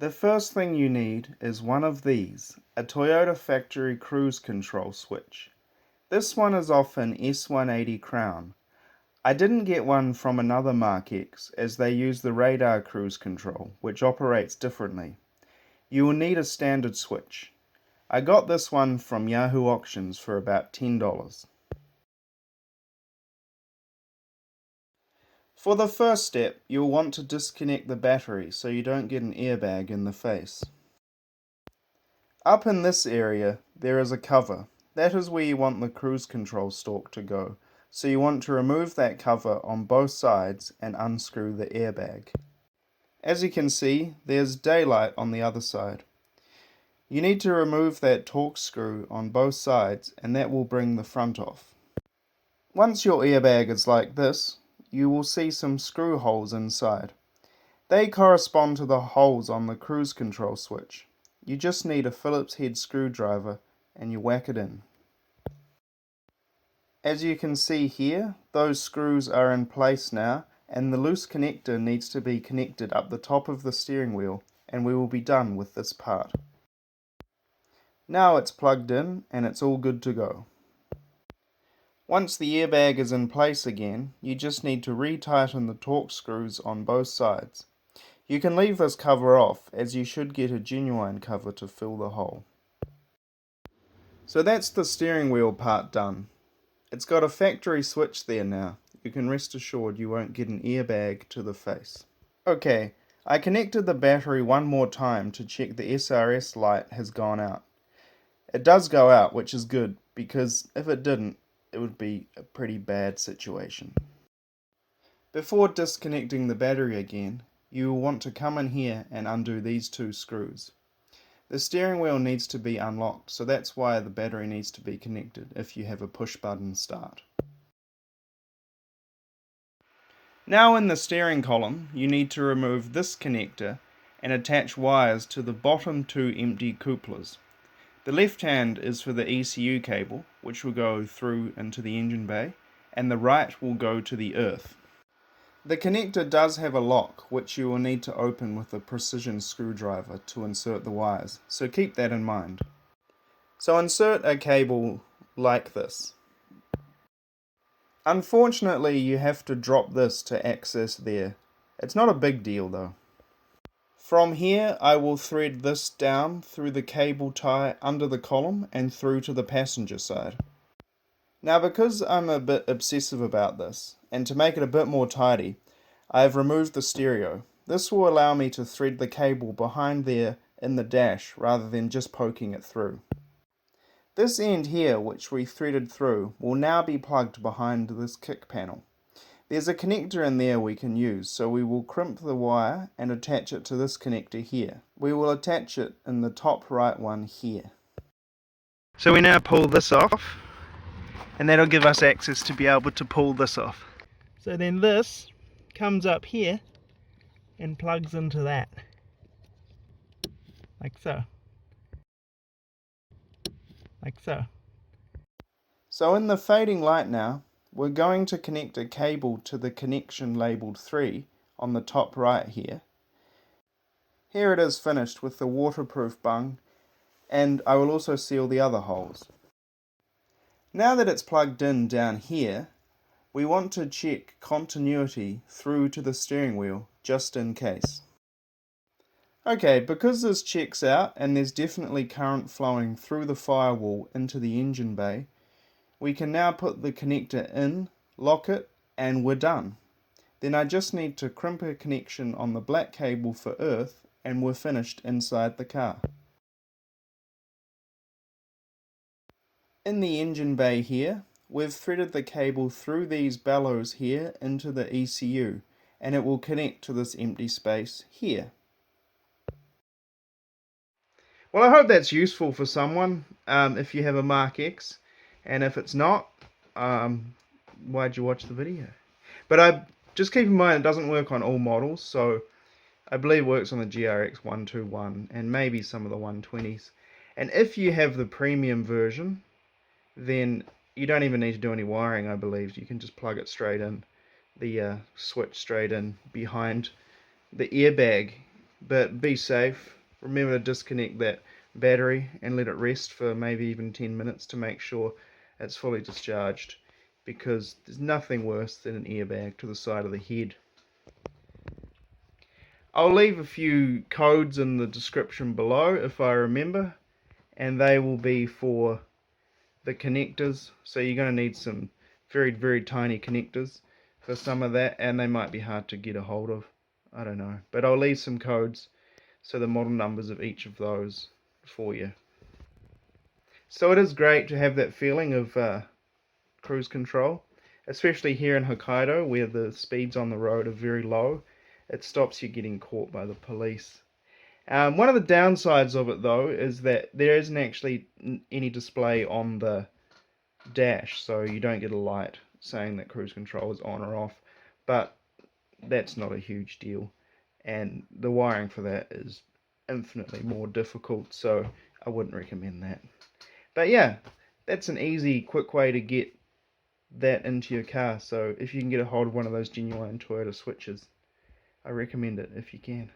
The first thing you need is one of these, a Toyota factory cruise control switch. This one is off an S180 Crown. I didn't get one from another Mark X as they use the radar cruise control, which operates differently. You will need a standard switch. I got this one from Yahoo Auctions for about $10. For the first step, you'll want to disconnect the battery so you don't get an airbag in the face. Up in this area, there is a cover. That is where you want the cruise control stalk to go, so you want to remove that cover on both sides and unscrew the airbag. As you can see, there's daylight on the other side. You need to remove that Torx screw on both sides and that will bring the front off. Once your airbag is like this, you will see some screw holes inside. They correspond to the holes on the cruise control switch. You just need a Phillips head screwdriver and you whack it in. As you can see here, those screws are in place now and the loose connector needs to be connected up the top of the steering wheel and we will be done with this part. Now it's plugged in and it's all good to go. Once the airbag is in place again, you just need to retighten the Torx screws on both sides. You can leave this cover off as you should get a genuine cover to fill the hole. So that's the steering wheel part done. It's got a factory switch there now. You can rest assured you won't get an airbag to the face. Okay, I connected the battery one more time to check the SRS light has gone out. It does go out, which is good, because if it didn't, it would be a pretty bad situation. Before disconnecting the battery again, you will want to come in here and undo these two screws. The steering wheel needs to be unlocked, so that's why the battery needs to be connected if you have a push button start. Now in the steering column, you need to remove this connector and attach wires to the bottom two empty couplers. The left hand is for the ECU cable, which will go through into the engine bay, and the right will go to the earth. The connector does have a lock, which you will need to open with a precision screwdriver to insert the wires, so keep that in mind. So insert a cable like this. Unfortunately, you have to drop this to access there. It's not a big deal though. From here, I will thread this down through the cable tie under the column and through to the passenger side. Now because I'm a bit obsessive about this, and to make it a bit more tidy, I have removed the stereo. This will allow me to thread the cable behind there in the dash rather than just poking it through. This end here, which we threaded through, will now be plugged behind this kick panel. There's a connector in there we can use, so we will crimp the wire and attach it to this connector here. We will attach it in the top right one here. So we now pull this off, and that'll give us access to be able to pull this off. So then this comes up here and plugs into that, like so. Like so. So in the fading light now, we're going to connect a cable to the connection labelled 3 on the top right here. Here it is finished with the waterproof bung, and I will also seal the other holes. Now that it's plugged in down here, we want to check continuity through to the steering wheel just in case. Okay, because this checks out and there's definitely current flowing through the firewall into the engine bay, we can now put the connector in, lock it, and we're done. Then I just need to crimp a connection on the black cable for earth and we're finished inside the car. In the engine bay here, we've threaded the cable through these bellows here into the ECU and it will connect to this empty space here. Well, I hope that's useful for someone if you have a Mark X. And if it's not, why'd you watch the video? But just keep in mind it doesn't work on all models, so I believe it works on the GRX121 and maybe some of the 120s. And if you have the premium version, then you don't even need to do any wiring, I believe. You can just plug it straight in, the switch straight in behind the airbag. But be safe. remember to disconnect that battery and let it rest for maybe even 10 minutes to make sure it's fully discharged, because there's nothing worse than an airbag to the side of the head. I'll leave a few codes in the description below if I remember, and they will be for the connectors. So you're going to need some very tiny connectors for some of that, and they might be hard to get a hold of, I don't know, but I'll leave some codes, so the model numbers of each of those for you. So it is great to have that feeling of cruise control, especially here in Hokkaido where the speeds on the road are very low. It stops you getting caught by the police. One of the downsides of it though is that there isn't actually any display on the dash, so you don't get a light saying that cruise control is on or off, but that's not a huge deal, and the wiring for that is infinitely more difficult, so I wouldn't recommend that. But yeah, that's an easy, quick way to get that into your car. So if you can get a hold of one of those genuine Toyota switches, I recommend it if you can.